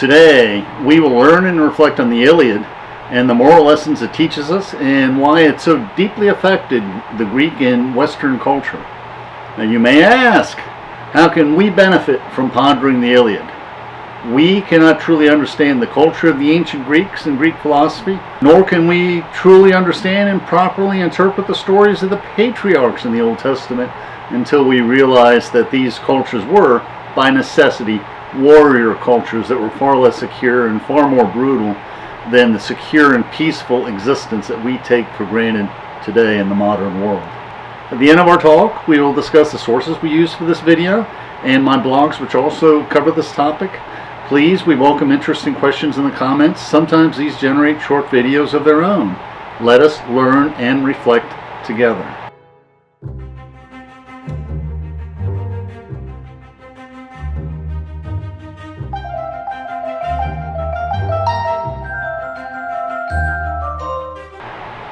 Today, we will learn and reflect on the Iliad and the moral lessons it teaches us and why it so deeply affected the Greek and Western culture. Now you may ask, how can we benefit from pondering the Iliad? We cannot truly understand the culture of the ancient Greeks and Greek philosophy, nor can we truly understand and properly interpret the stories of the patriarchs in the Old Testament until we realize that these cultures were, by necessity, warrior cultures that were far less secure and far more brutal than the secure and peaceful existence that we take for granted today in the modern world. At the end of our talk, we will discuss the sources we use for this video and my blogs, which also cover this topic. Please, we welcome interesting questions in the comments. Sometimes these generate short videos of their own. Let us learn and reflect together.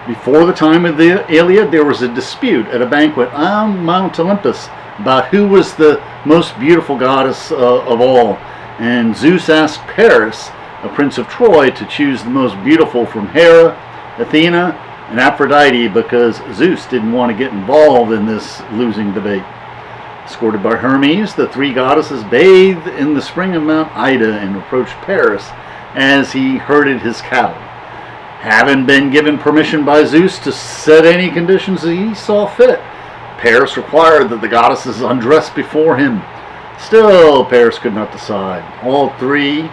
Before the time of the Iliad, there was a dispute at a banquet on Mount Olympus about who was the most beautiful goddess of all. And Zeus asked Paris, a prince of Troy, to choose the most beautiful from Hera, Athena, and Aphrodite because Zeus didn't want to get involved in this losing debate. Escorted by Hermes, the three goddesses bathed in the spring of Mount Ida and approached Paris as he herded his cattle. Having been given permission by Zeus to set any conditions that he saw fit, Paris required that the goddesses undress before him. Still, Paris could not decide. All three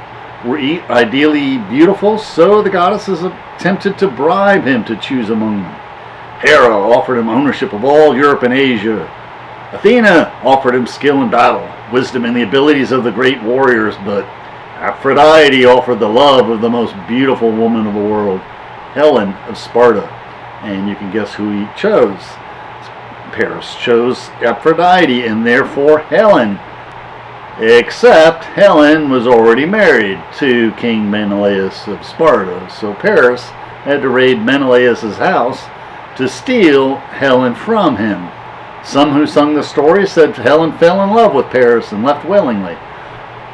were ideally beautiful, so the goddesses attempted to bribe him to choose among them. Hera offered him ownership of all Europe and Asia. Athena offered him skill in battle, wisdom, and the abilities of the great warriors, but Aphrodite offered the love of the most beautiful woman of the world, Helen of Sparta. And you can guess who he chose. Paris chose Aphrodite and therefore Helen. Except Helen was already married to King Menelaus of Sparta, so Paris had to raid Menelaus' house to steal Helen from him. Some who sung the story said Helen fell in love with Paris and left willingly,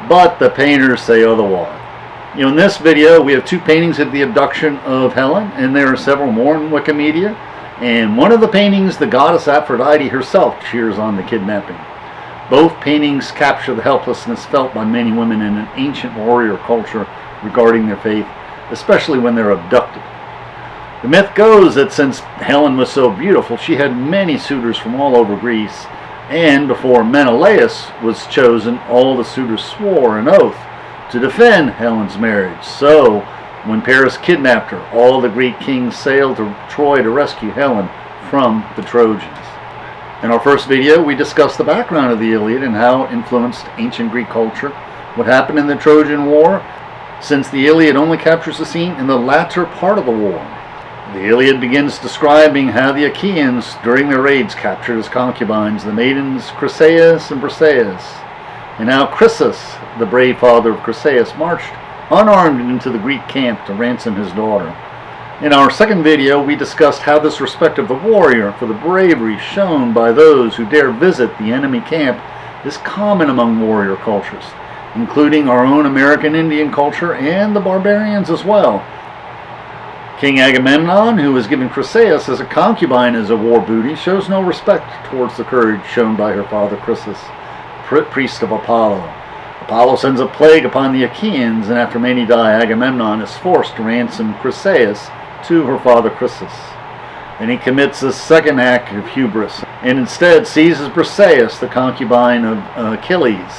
but the painters say otherwise. In this video we have two paintings of the abduction of Helen, and there are several more in Wikimedia. And one of the paintings, the goddess Aphrodite herself cheers on the kidnapping. Both paintings capture the helplessness felt by many women in an ancient warrior culture regarding their faith, especially when they're abducted. The myth goes that since Helen was so beautiful, she had many suitors from all over Greece, and before Menelaus was chosen, all the suitors swore an oath to defend Helen's marriage. So, when Paris kidnapped her, all the Greek kings sailed to Troy to rescue Helen from the Trojans. In our first video, we discussed the background of the Iliad and how it influenced ancient Greek culture, what happened in the Trojan War, since the Iliad only captures the scene in the latter part of the war. The Iliad begins describing how the Achaeans, during their raids, captured as concubines the maidens Chryseis and Briseis, and how Chryses, the brave father of Chryseis, marched unarmed into the Greek camp to ransom his daughter. In our second video, we discussed how this respect of the warrior for the bravery shown by those who dare visit the enemy camp is common among warrior cultures, including our own American Indian culture and the barbarians as well. King Agamemnon, who was given Chryseis as a concubine as a war booty, shows no respect towards the courage shown by her father Chryses, priest of Apollo. Apollo sends a plague upon the Achaeans, and after many die, Agamemnon is forced to ransom Chryseis to her father Chryses. Then he commits a second act of hubris, and instead seizes Briseis, the concubine of Achilles.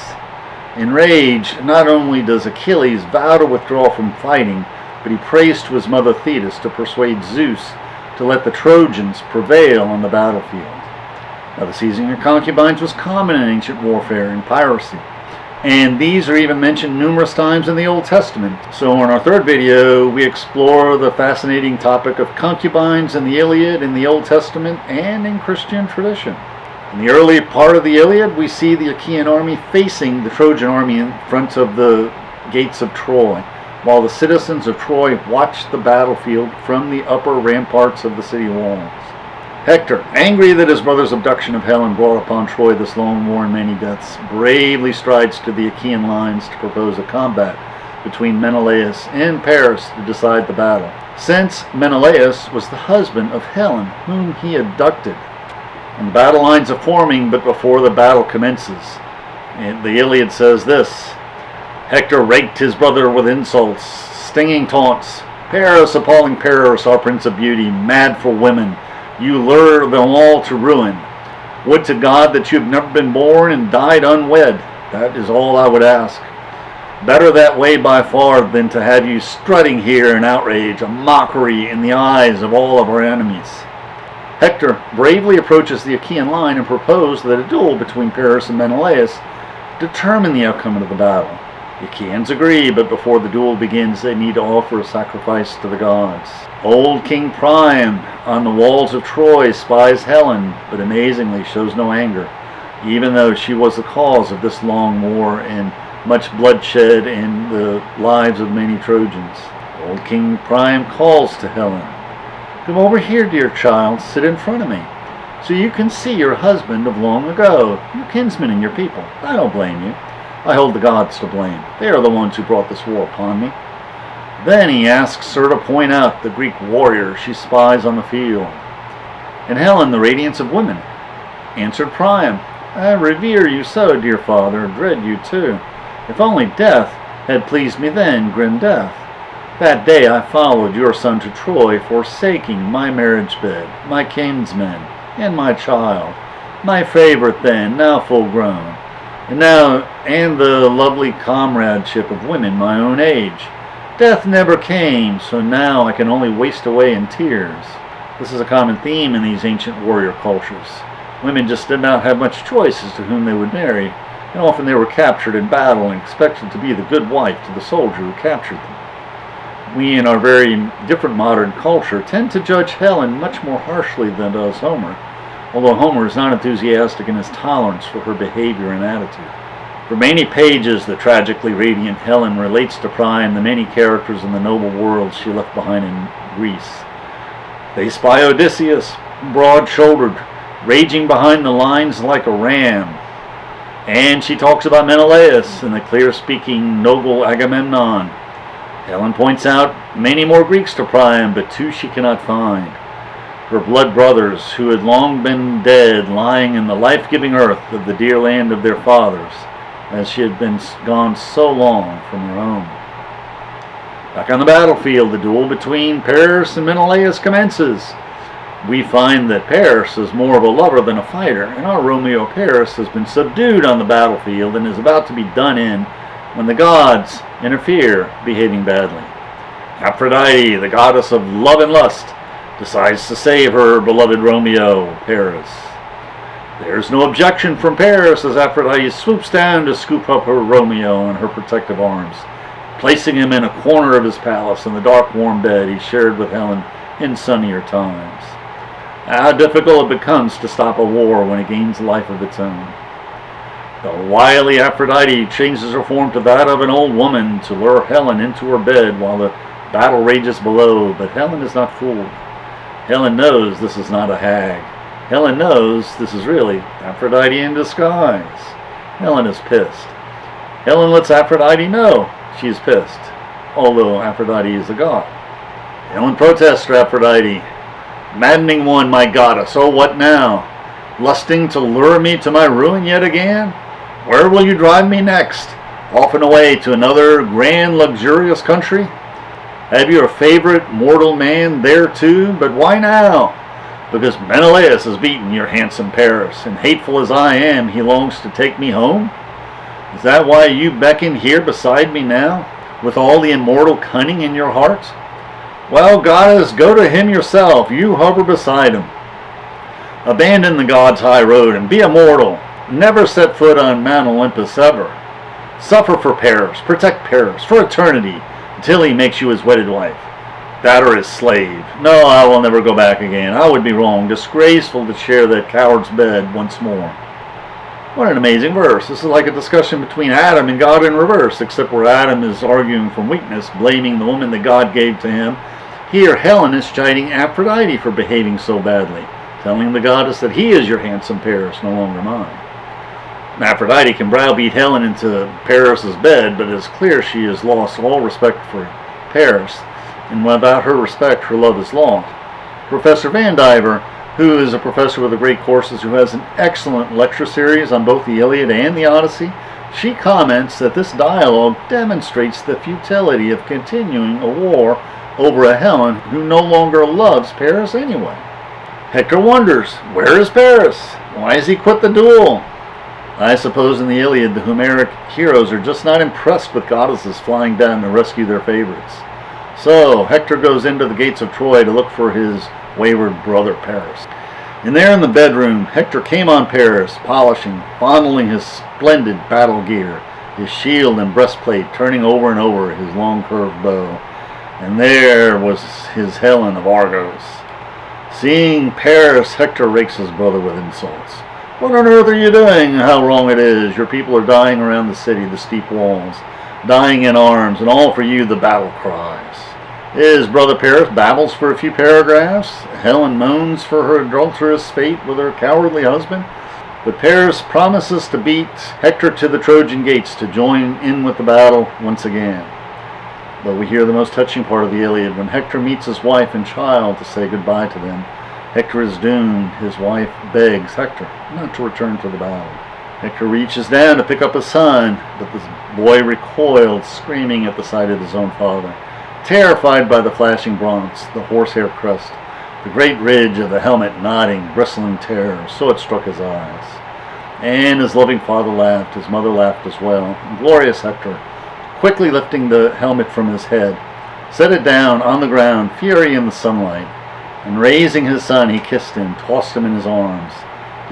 Enraged, not only does Achilles vow to withdraw from fighting, but he prays to his mother Thetis to persuade Zeus to let the Trojans prevail on the battlefield. Now, the seizing of concubines was common in ancient warfare and piracy, and these are even mentioned numerous times in the Old Testament. So in our third video, we explore the fascinating topic of concubines in the Iliad in the Old Testament and in Christian tradition. In the early part of the Iliad, we see the Achaean army facing the Trojan army in front of the gates of Troy, while the citizens of Troy watched the battlefield from the upper ramparts of the city walls. Hector, angry that his brother's abduction of Helen brought upon Troy this long war and many deaths, bravely strides to the Achaean lines to propose a combat between Menelaus and Paris to decide the battle, since Menelaus was the husband of Helen, whom he abducted. And the battle lines are forming, but before the battle commences, and the Iliad says this: Hector raked his brother with insults, stinging taunts. Paris, appalling Paris, our prince of beauty, mad for women, you lure them all to ruin. Would to God that you had never been born and died unwed. That is all I would ask. Better that way by far than to have you strutting here in outrage, a mockery in the eyes of all of our enemies. Hector bravely approaches the Achaean line and proposed that a duel between Paris and Menelaus determine the outcome of the battle. The Achaeans agree, but before the duel begins, they need to offer a sacrifice to the gods. Old King Priam on the walls of Troy spies Helen, but amazingly shows no anger, even though she was the cause of this long war and much bloodshed and the lives of many Trojans. Old King Priam calls to Helen, "Come over here, dear child, sit in front of me, so you can see your husband of long ago, your kinsmen and your people. I don't blame you. I hold the gods to blame. They are the ones who brought this war upon me." Then he asks her to point out the Greek warrior she spies on the field. And Helen, the radiance of women, answered Priam, "I revere you so, dear father, dread you too. If only death had pleased me then, grim death. That day I followed your son to Troy, forsaking my marriage bed, my kinsmen, and my child, my favorite then, now full grown, and the lovely comradeship of women my own age. Death never came, so now I can only waste away in tears." This is a common theme in these ancient warrior cultures. Women just did not have much choice as to whom they would marry, and often they were captured in battle and expected to be the good wife to the soldier who captured them. We, in our very different modern culture, tend to judge Helen much more harshly than does Homer, although Homer is not enthusiastic in his tolerance for her behavior and attitude. For many pages, the tragically radiant Helen relates to Priam the many characters in the noble world she left behind in Greece. They spy Odysseus, broad-shouldered, raging behind the lines like a ram. And she talks about Menelaus and the clear-speaking noble Agamemnon. Helen points out many more Greeks to Priam, but two she cannot find. Her blood brothers, who had long been dead, lying in the life-giving earth of the dear land of their fathers, as she had been gone so long from her own. Back on the battlefield, the duel between Paris and Menelaus commences. We find that Paris is more of a lover than a fighter, and our Romeo Paris has been subdued on the battlefield and is about to be done in when the gods interfere, behaving badly. Aphrodite, the goddess of love and lust, decides to save her beloved Romeo Paris. There's no objection from Paris as Aphrodite swoops down to scoop up her Romeo in her protective arms, placing him in a corner of his palace in the dark warm bed he shared with Helen in sunnier times. How difficult it becomes to stop a war when it gains a life of its own. The wily Aphrodite changes her form to that of an old woman to lure Helen into her bed while the battle rages below, but Helen is not fooled. Helen knows this is not a hag. Helen knows this is really Aphrodite in disguise. Helen is pissed. Helen lets Aphrodite know she is pissed, although Aphrodite is a god. Helen protests to Aphrodite, "Maddening one, my goddess, oh what now? Lusting to lure me to my ruin yet again? Where will you drive me next? Off and away to another grand luxurious country? Have you a favorite mortal man there too? But why now? Because Menelaus has beaten your handsome Paris, and hateful as I am, he longs to take me home? Is that why you beckon here beside me now, with all the immortal cunning in your heart? Well, goddess, go to him yourself, you hover beside him. Abandon the god's high road and be immortal. Never set foot on Mount Olympus ever. Suffer for Paris, protect Paris, for eternity, until he makes you his wedded wife. That or his slave. No, I will never go back again. I would be wrong, disgraceful to share that coward's bed once more." What an amazing verse. This is like a discussion between Adam and God in reverse, except where Adam is arguing from weakness, blaming the woman that God gave to him. Here, Helen is chiding Aphrodite for behaving so badly, telling the goddess that he is your handsome Paris, no longer mine. Aphrodite can browbeat Helen into Paris' bed, but it is clear she has lost all respect for Paris, and without her respect, her love is lost. Professor Vandiver, who is a professor with the great courses who has an excellent lecture series on both the Iliad and the Odyssey, she comments that this dialogue demonstrates the futility of continuing a war over a Helen who no longer loves Paris anyway. Hector wonders, where is Paris? Why has he quit the duel? I suppose in the Iliad the Homeric heroes are just not impressed with goddesses flying down to rescue their favorites. So Hector goes into the gates of Troy to look for his wayward brother Paris. And there in the bedroom, Hector came on Paris, polishing, fondling his splendid battle gear, his shield and breastplate turning over and over his long curved bow. And there was his Helen of Argos. Seeing Paris, Hector rakes his brother with insults. What on earth are you doing? How wrong it is. Your people are dying around the city, the steep walls, dying in arms, and all for you the battle cries. His brother Paris babbles for a few paragraphs. Helen moans for her adulterous fate with her cowardly husband. But Paris promises to beat Hector to the Trojan gates to join in with the battle once again. But we hear the most touching part of the Iliad when Hector meets his wife and child to say goodbye to them. Hector is doomed. His wife begs Hector not to return to the battle. Hector reaches down to pick up his son, but the boy recoils, screaming at the sight of his own father. Terrified by the flashing bronze, the horsehair crest, the great ridge of the helmet nodding, bristling terror, so it struck his eyes. And his loving father laughed, his mother laughed as well. And glorious Hector, quickly lifting the helmet from his head, set it down on the ground, fury in the sunlight, and raising his son, he kissed him, tossed him in his arms,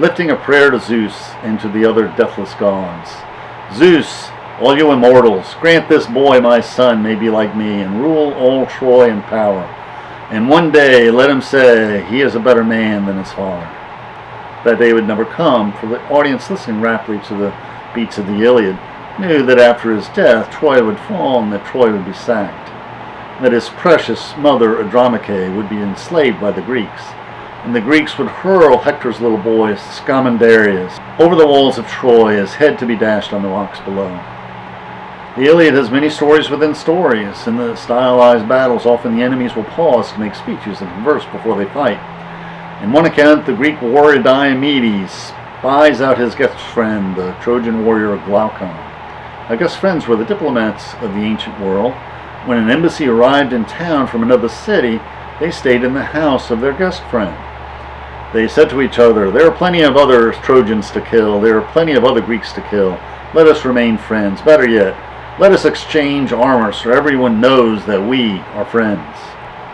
lifting a prayer to Zeus and to the other deathless gods. Zeus, all you immortals, grant this boy, my son, may be like me, and rule all Troy in power. And one day let him say he is a better man than his father. That day would never come, for the audience listening rapidly to the beats of the Iliad knew that after his death Troy would fall and that Troy would be sacked, that his precious mother Andromache would be enslaved by the Greeks, and the Greeks would hurl Hector's little boy Scamandarius over the walls of Troy, his head to be dashed on the rocks below. The Iliad has many stories within stories. In the stylized battles, often the enemies will pause to make speeches and converse before they fight. In one account, the Greek warrior Diomedes spies out his guest friend, the Trojan warrior Glaucon. Now, guest friends were the diplomats of the ancient world. When an embassy arrived in town from another city, they stayed in the house of their guest friend. They said to each other, "There are plenty of other Trojans to kill. There are plenty of other Greeks to kill. Let us remain friends. Better yet, let us exchange armor so everyone knows that we are friends."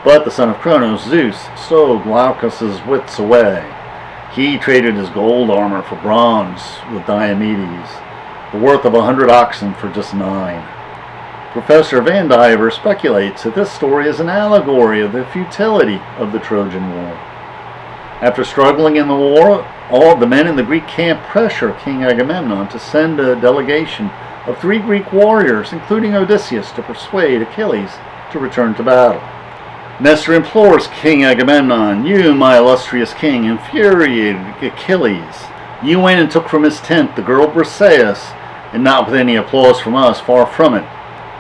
But the son of Cronos, Zeus, stole Glaucus's wits away. He traded his gold armor for bronze with Diomedes, the worth of 100 oxen for just 9. Professor Vandiver speculates that this story is an allegory of the futility of the Trojan War. After struggling in the war, all the men in the Greek camp pressure King Agamemnon to send a delegation of 3 Greek warriors, including Odysseus, to persuade Achilles to return to battle. Nestor implores King Agamemnon, "You, my illustrious king, infuriated Achilles. You went and took from his tent the girl Briseis, and not with any applause from us, far from it.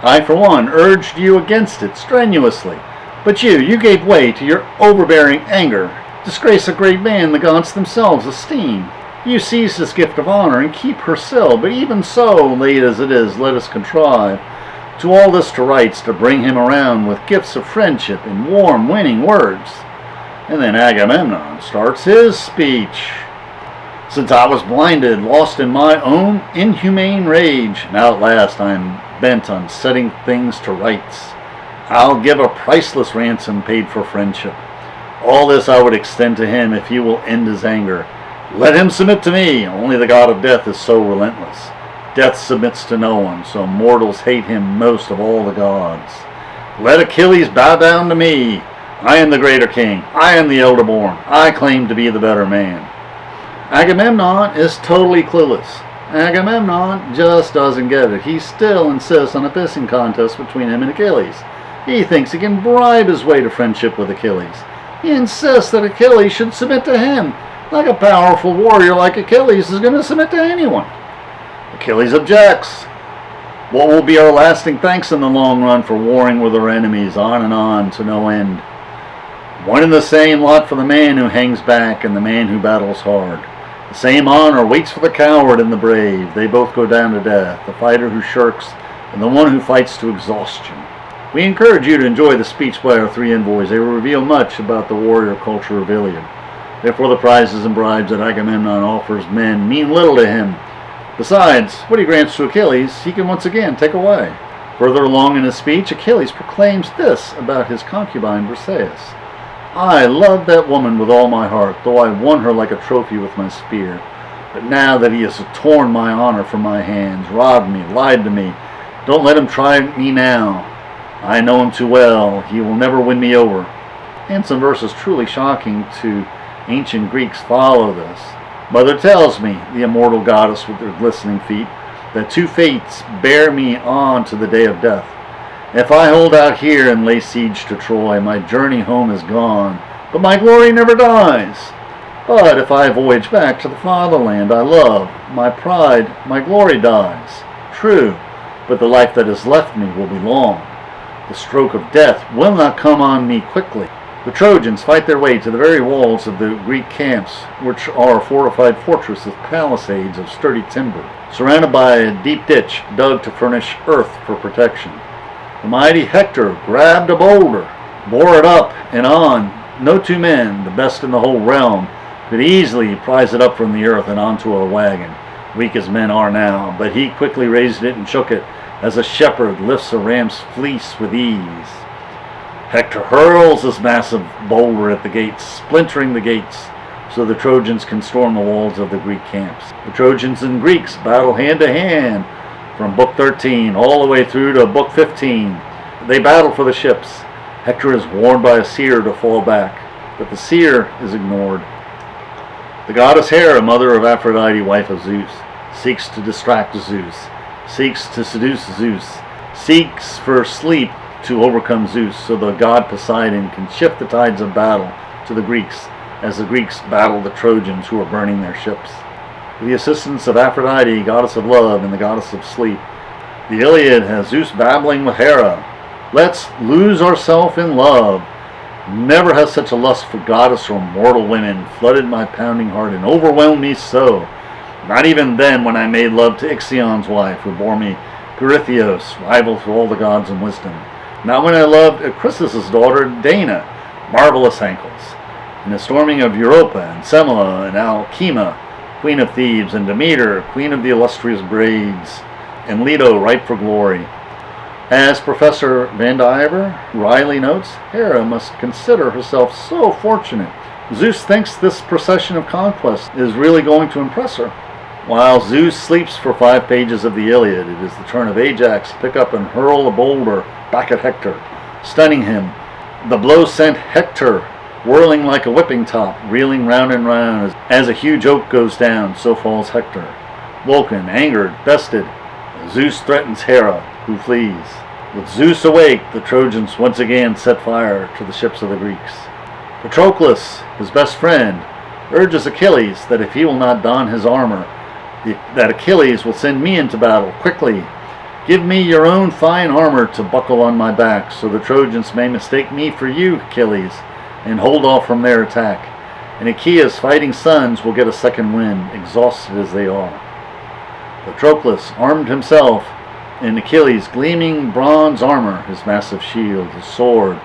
I, for one, urged you against it strenuously, but you gave way to your overbearing anger, disgrace a great man the gods themselves esteem. You seized his gift of honor and keep her still, but even so, late as it is, let us contrive to all this to rights to bring him around with gifts of friendship and warm, winning words." And then Agamemnon starts his speech. "Since I was blinded, lost in my own inhumane rage, now at last I am bent on setting things to rights. I'll give a priceless ransom paid for friendship. All this I would extend to him if he will end his anger. Let him submit to me. Only the god of death is so relentless. Death submits to no one, so mortals hate him most of all the gods. Let Achilles bow down to me. I am the greater king. I am the elder born. I claim to be the better man." Agamemnon is totally clueless. Agamemnon just doesn't get it. He still insists on a pissing contest between him and Achilles. He thinks he can bribe his way to friendship with Achilles. He insists that Achilles should submit to him, like a powerful warrior like Achilles is going to submit to anyone. Achilles objects. What will be our lasting thanks in the long run for warring with our enemies on and on to no end? One and the same lot for the man who hangs back and the man who battles hard. The same honor waits for the coward and the brave. They both go down to death, the fighter who shirks and the one who fights to exhaustion. We encourage you to enjoy the speech by our three envoys. They reveal much about the warrior culture of Iliad. Therefore the prizes and bribes that Agamemnon offers men mean little to him. Besides, what he grants to Achilles, he can once again take away. Further along in his speech, Achilles proclaims this about his concubine Briseis. I loved that woman with all my heart, though I won her like a trophy with my spear. But now that he has torn my honor from my hands, robbed me, lied to me, don't let him try me now. I know him too well. He will never win me over. And some verses truly shocking to ancient Greeks follow this. Mother tells me, the immortal goddess with her glistening feet, that two fates bear me on to the day of death. If I hold out here and lay siege to Troy, my journey home is gone, but my glory never dies. But if I voyage back to the fatherland I love, my pride, my glory dies. True, but the life that is left me will be long. The stroke of death will not come on me quickly. The Trojans fight their way to the very walls of the Greek camps, which are a fortified fortress with palisades of sturdy timber, surrounded by a deep ditch dug to furnish earth for protection. The mighty Hector grabbed a boulder, bore it up and on. No two men, the best in the whole realm, could easily prise it up from the earth and onto a wagon, weak as men are now, but he quickly raised it and shook it, as a shepherd lifts a ram's fleece with ease. Hector hurls this massive boulder at the gates, splintering the gates, so the Trojans can storm the walls of the Greek camps. The Trojans and Greeks battle hand to hand from Book 13 all the way through to Book 15. They battle for the ships. Hector is warned by a seer to fall back, but the seer is ignored. The goddess Hera, mother of Aphrodite, wife of Zeus, seeks to distract Zeus, seeks to seduce Zeus, seeks for sleep to overcome Zeus, so the god Poseidon can shift the tides of battle to the Greeks, as the Greeks battle the Trojans who are burning their ships. With the assistance of Aphrodite, goddess of love and the goddess of sleep, the Iliad has Zeus babbling with Hera. Let's lose ourselves in love. Never has such a lust for goddess or mortal women flooded my pounding heart and overwhelmed me so. Not even then when I made love to Ixion's wife, who bore me Pirithous, rival for all the gods in wisdom. Not when I loved Chryses' daughter, Dana, marvelous ankles, and the storming of Europa and Semele and Alcima, queen of Thebes, and Demeter, queen of the illustrious braids, and Leto, ripe for glory. As Professor Van Diver wryly notes, Hera must consider herself so fortunate. Zeus thinks this procession of conquest is really going to impress her. While Zeus sleeps for 5 pages of the Iliad, it is the turn of Ajax to pick up and hurl a boulder back at Hector, stunning him. The blow sent Hector whirling like a whipping top, reeling round and round. As a huge oak goes down, so falls Hector. Vulcan, angered, bested, Zeus threatens Hera, who flees. With Zeus awake, the Trojans once again set fire to the ships of the Greeks. Patroclus, his best friend, urges Achilles that if he will not don his armor, that Achilles will send me into battle quickly. Give me your own fine armor to buckle on my back, so the Trojans may mistake me for you, Achilles, and hold off from their attack. And Achaea's fighting sons will get a second wind, exhausted as they are. Patroclus armed himself in Achilles' gleaming bronze armor, his massive shield, his sword,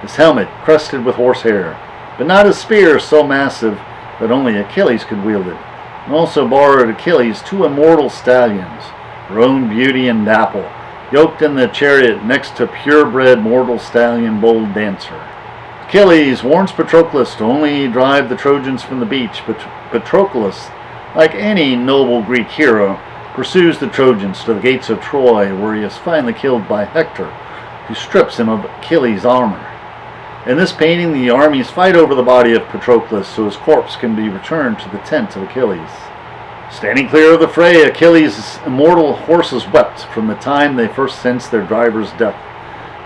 his helmet crested with horsehair, but not his spear so massive that only Achilles could wield it, and also borrowed Achilles 2 immortal stallions, roan beauty and dapple, yoked in the chariot next to purebred mortal stallion bold dancer. Achilles warns Patroclus to only drive the Trojans from the beach, but Patroclus, like any noble Greek hero, pursues the Trojans to the gates of Troy, where he is finally killed by Hector, who strips him of Achilles' armor. In this painting, the armies fight over the body of Patroclus so his corpse can be returned to the tent of Achilles. Standing clear of the fray, Achilles' immortal horses wept from the time they first sensed their driver's death,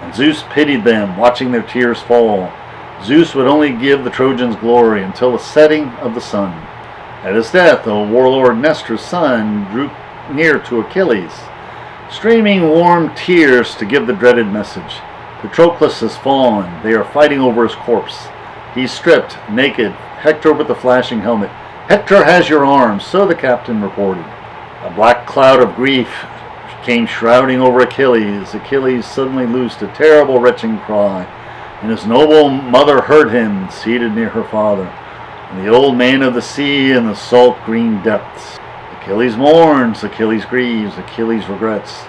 and Zeus pitied them, watching their tears fall. Zeus would only give the Trojans glory until the setting of the sun. At his death, the warlord Nestor's son near to Achilles, streaming warm tears to give the dreaded message. Patroclus has fallen. They are fighting over his corpse. He's stripped, naked, Hector with the flashing helmet. Hector has your arms, so the captain reported. A black cloud of grief came shrouding over Achilles. Achilles suddenly loosed a terrible retching cry, and his noble mother heard him, seated near her father, and the old man of the sea in the salt green depths. Achilles mourns, Achilles grieves, Achilles regrets.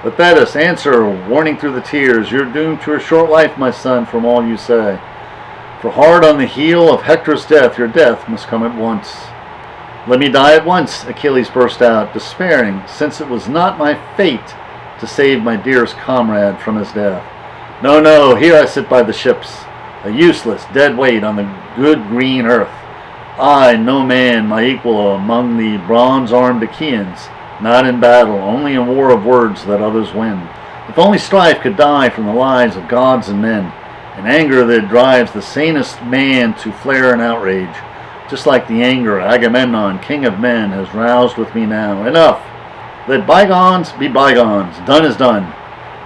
But Thetis, answer, warning through the tears, you're doomed to a short life, my son, from all you say. For hard on the heel of Hector's death, your death must come at once. Let me die at once, Achilles burst out, despairing, since it was not my fate to save my dearest comrade from his death. No, no, here I sit by the ships, a useless, dead weight on the good green earth. I, no man, my equal among the bronze-armed Achaeans, not in battle, only in war of words that others win. If only strife could die from the lives of gods and men, an anger that drives the sanest man to flare in outrage, just like the anger Agamemnon, king of men, has roused with me now. Enough! Let bygones be bygones. Done is done.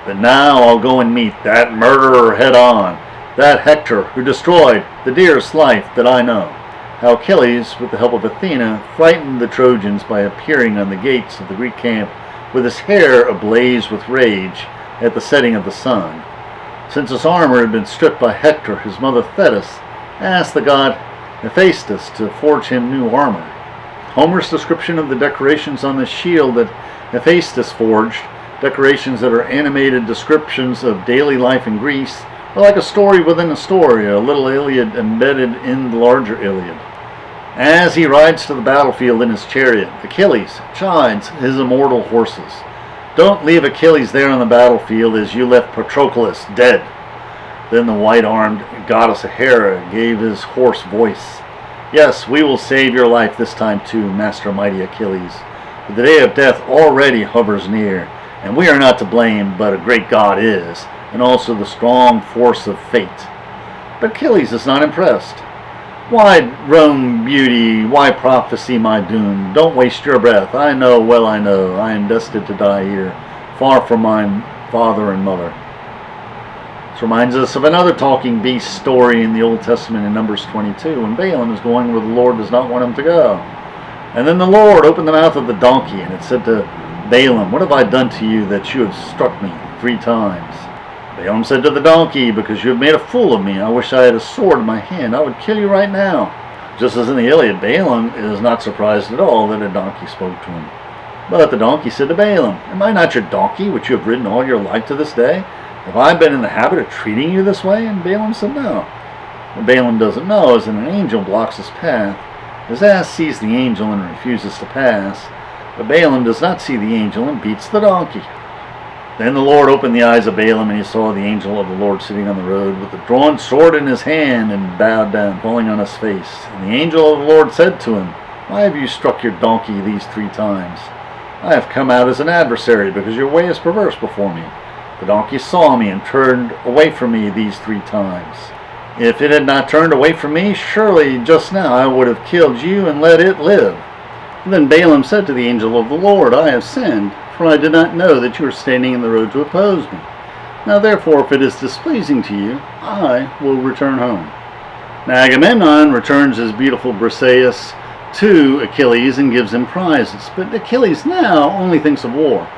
But now I'll go and meet that murderer head on, that Hector who destroyed the dearest life that I know. How Achilles, with the help of Athena, frightened the Trojans by appearing on the gates of the Greek camp with his hair ablaze with rage at the setting of the sun. Since his armor had been stripped by Hector, his mother Thetis asked the god Hephaestus to forge him new armor. Homer's description of the decorations on the shield that Hephaestus forged, decorations that are animated descriptions of daily life in Greece, are like a story within a story, a little Iliad embedded in the larger Iliad. As he rides to the battlefield in his chariot, Achilles chides his immortal horses. Don't leave Achilles there on the battlefield as you left Patroclus dead. Then the white-armed goddess Hera gave his hoarse voice. Yes, we will save your life this time too, master mighty Achilles. But the day of death already hovers near, and we are not to blame, but a great God is, and also the strong force of fate. But Achilles is not impressed. Why roam beauty, why prophesy my doom? Don't waste your breath. I know, well I know, I am destined to die here, far from my father and mother. This reminds us of another talking beast story in the Old Testament in Numbers 22, when Balaam is going where the Lord does not want him to go. And then the Lord opened the mouth of the donkey, and it said to Balaam, what have I done to you that you have struck me 3 times? Balaam said to the donkey, because you have made a fool of me, I wish I had a sword in my hand, I would kill you right now. Just as in the Iliad, Balaam is not surprised at all that a donkey spoke to him. But the donkey said to Balaam, am I not your donkey, which you have ridden all your life to this day? Have I been in the habit of treating you this way? And Balaam said no. What Balaam doesn't know is that an angel blocks his path. His ass sees the angel and refuses to pass, but Balaam does not see the angel and beats the donkey. Then the Lord opened the eyes of Balaam, and he saw the angel of the Lord sitting on the road with a drawn sword in his hand, and bowed down, falling on his face. And the angel of the Lord said to him, why have you struck your donkey these 3 times? I have come out as an adversary, because your way is perverse before me. The donkey saw me and turned away from me these 3 times. If it had not turned away from me, surely just now I would have killed you and let it live. And then Balaam said to the angel of the Lord, I have sinned, for I did not know that you were standing in the road to oppose me. Now therefore, if it is displeasing to you, I will return home. Now Agamemnon returns his beautiful Briseis to Achilles and gives him prizes, but Achilles now only thinks of war.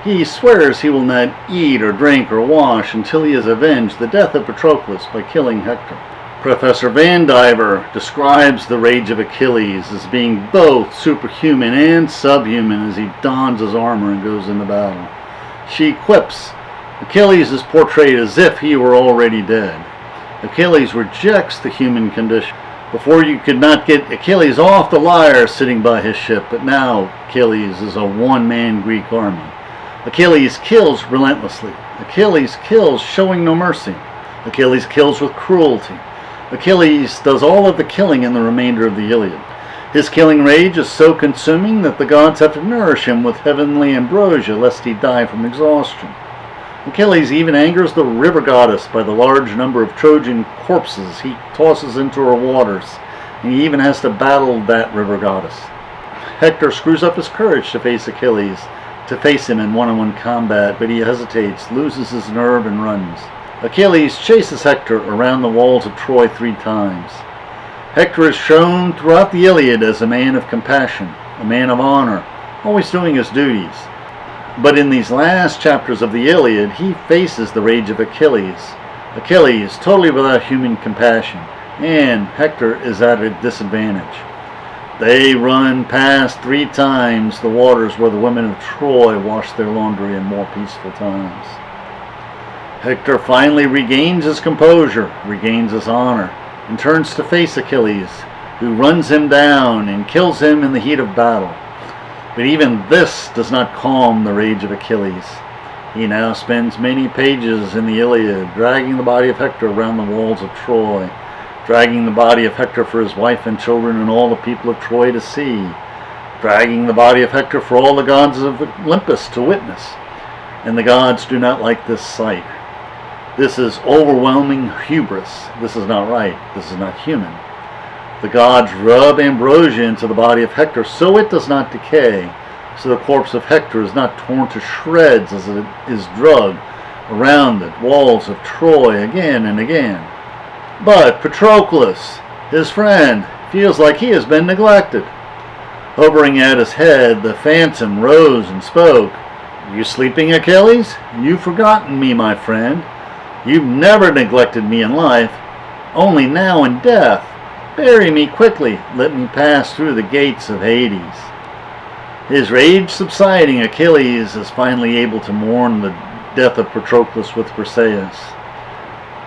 He swears he will not eat or drink or wash until he has avenged the death of Patroclus by killing Hector. Professor Van Diver describes the rage of Achilles as being both superhuman and subhuman as he dons his armor and goes into battle. She quips, Achilles is portrayed as if he were already dead. Achilles rejects the human condition. Before you could not get Achilles off the lyre sitting by his ship, but now Achilles is a one-man Greek army. Achilles kills relentlessly. Achilles kills showing no mercy. Achilles kills with cruelty. Achilles does all of the killing in the remainder of the Iliad. His killing rage is so consuming that the gods have to nourish him with heavenly ambrosia lest he die from exhaustion. Achilles even angers the river goddess by the large number of Trojan corpses he tosses into her waters, and he even has to battle that river goddess. Hector screws up his courage to face Achilles, to face him in one-on-one combat, but he hesitates, loses his nerve, and runs. Achilles chases Hector around the walls of Troy 3 times. Hector is shown throughout the Iliad as a man of compassion, a man of honor, always doing his duties. But in these last chapters of the Iliad, he faces the rage of Achilles. Achilles, totally without human compassion, and Hector is at a disadvantage. They run past 3 times the waters where the women of Troy wash their laundry in more peaceful times. Hector finally regains his composure, regains his honor, and turns to face Achilles, who runs him down and kills him in the heat of battle. But even this does not calm the rage of Achilles. He now spends many pages in the Iliad dragging the body of Hector around the walls of Troy, dragging the body of Hector for his wife and children and all the people of Troy to see, dragging the body of Hector for all the gods of Olympus to witness. And the gods do not like this sight. This is overwhelming hubris. This is not right. This is not human. The gods rub ambrosia into the body of Hector so it does not decay, so the corpse of Hector is not torn to shreds as it is dragged around the walls of Troy again and again. But Patroclus, his friend, feels like he has been neglected. Hovering at his head, the phantom rose and spoke. "Are you sleeping, Achilles? You've forgotten me, my friend. You've never neglected me in life, only now in death. Bury me quickly, let me pass through the gates of Hades." His rage subsiding, Achilles is finally able to mourn the death of Patroclus with Briseis.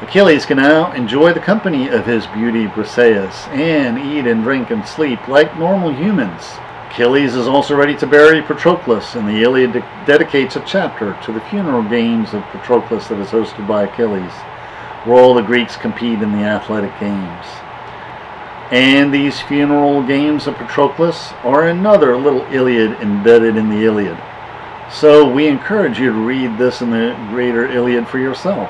Achilles can now enjoy the company of his beauty Briseis and eat and drink and sleep like normal humans. Achilles is also ready to bury Patroclus, and the Iliad dedicates a chapter to the funeral games of Patroclus that is hosted by Achilles, where all the Greeks compete in the athletic games. And these funeral games of Patroclus are another little Iliad embedded in the Iliad. So we encourage you to read this in the greater Iliad for yourself.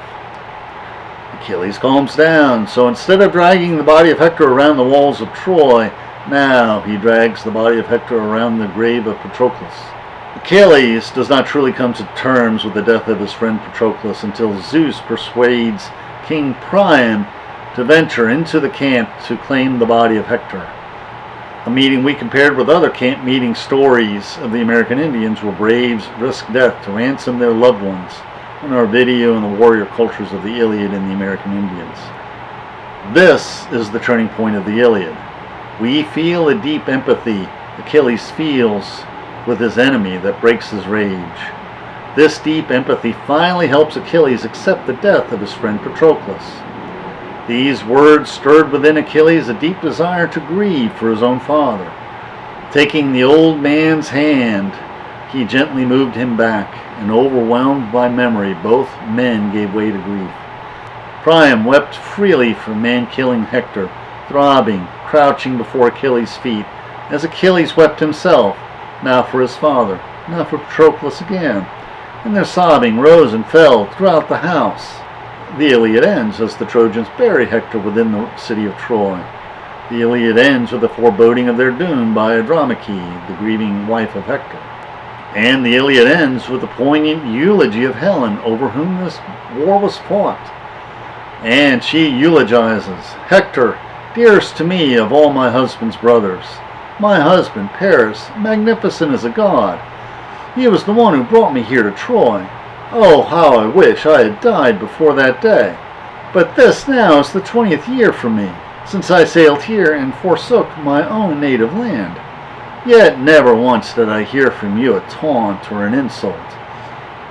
Achilles calms down, so instead of dragging the body of Hector around the walls of Troy, now he drags the body of Hector around the grave of Patroclus. Achilles does not truly come to terms with the death of his friend Patroclus until Zeus persuades King Priam to venture into the camp to claim the body of Hector. A meeting we compared with other camp meeting stories of the American Indians where braves risk death to ransom their loved ones in our video on the warrior cultures of the Iliad and the American Indians. This is the turning point of the Iliad. We feel a deep empathy Achilles feels with his enemy that breaks his rage. This deep empathy finally helps Achilles accept the death of his friend Patroclus. These words stirred within Achilles a deep desire to grieve for his own father. Taking the old man's hand, he gently moved him back, and overwhelmed by memory, both men gave way to grief. Priam wept freely for man-killing Hector, throbbing, crouching before Achilles' feet, as Achilles wept himself, now for his father, now for Patroclus again, and their sobbing rose and fell throughout the house. The Iliad ends as the Trojans bury Hector within the city of Troy. The Iliad ends with the foreboding of their doom by Andromache, the grieving wife of Hector. And the Iliad ends with the poignant eulogy of Helen, over whom this war was fought. And she eulogizes, "Hector, dearest to me of all my husband's brothers. My husband, Paris, magnificent as a god. He was the one who brought me here to Troy. Oh, how I wish I had died before that day. But this now is the 20th year for me, since I sailed here and forsook my own native land. Yet never once did I hear from you a taunt or an insult.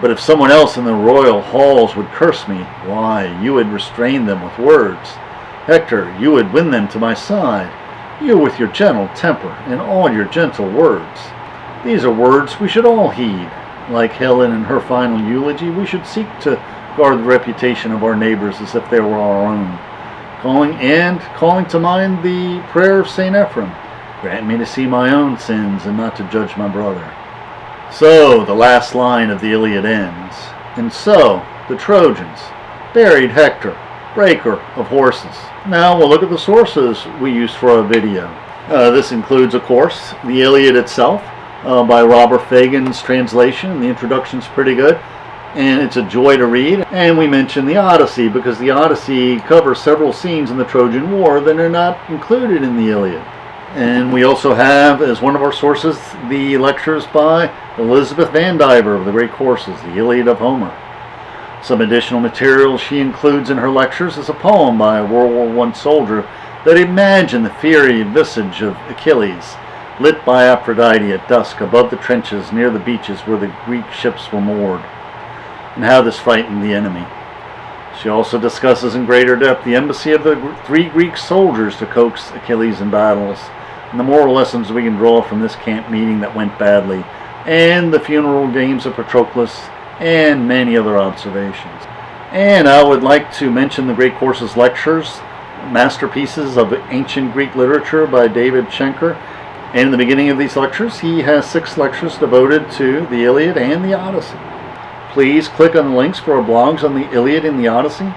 But if someone else in the royal halls would curse me, why, you would restrain them with words. Hector, you would win them to my side, you with your gentle temper and all your gentle words. These are words we should all heed. Like Helen in her final eulogy, we should seek to guard the reputation of our neighbors as if they were our own. Calling to mind the prayer of St. Ephraim, grant me to see my own sins and not to judge my brother. So the last line of the Iliad ends. And so the Trojans buried Hector, breaker of horses. Now we'll look at the sources we used for our video. This includes, of course, the Iliad itself by Robert Fagan's translation. The introduction's pretty good, and it's a joy to read. And we mentioned the Odyssey because the Odyssey covers several scenes in the Trojan War that are not included in the Iliad. And we also have, as one of our sources, the lectures by Elizabeth Van Diver of the Great Courses, the Iliad of Homer. Some additional material she includes in her lectures is a poem by a World War I soldier that imagined the fiery visage of Achilles, lit by Aphrodite at dusk above the trenches near the beaches where the Greek ships were moored, and how this frightened the enemy. She also discusses in greater depth the embassy of the 3 Greek soldiers to coax Achilles in battles, and the moral lessons we can draw from this camp meeting that went badly, and the funeral games of Patroclus, and many other observations. And I would like to mention the Great Courses lectures, Masterpieces of Ancient Greek Literature by David Schenker. And in the beginning of these lectures, he has 6 lectures devoted to the Iliad and the Odyssey. Please click on the links for our blogs on the Iliad and the Odyssey.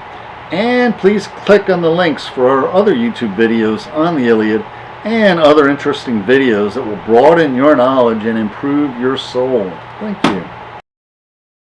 And please click on the links for our other YouTube videos on the Iliad and other interesting videos that will broaden your knowledge and improve your soul. Thank you.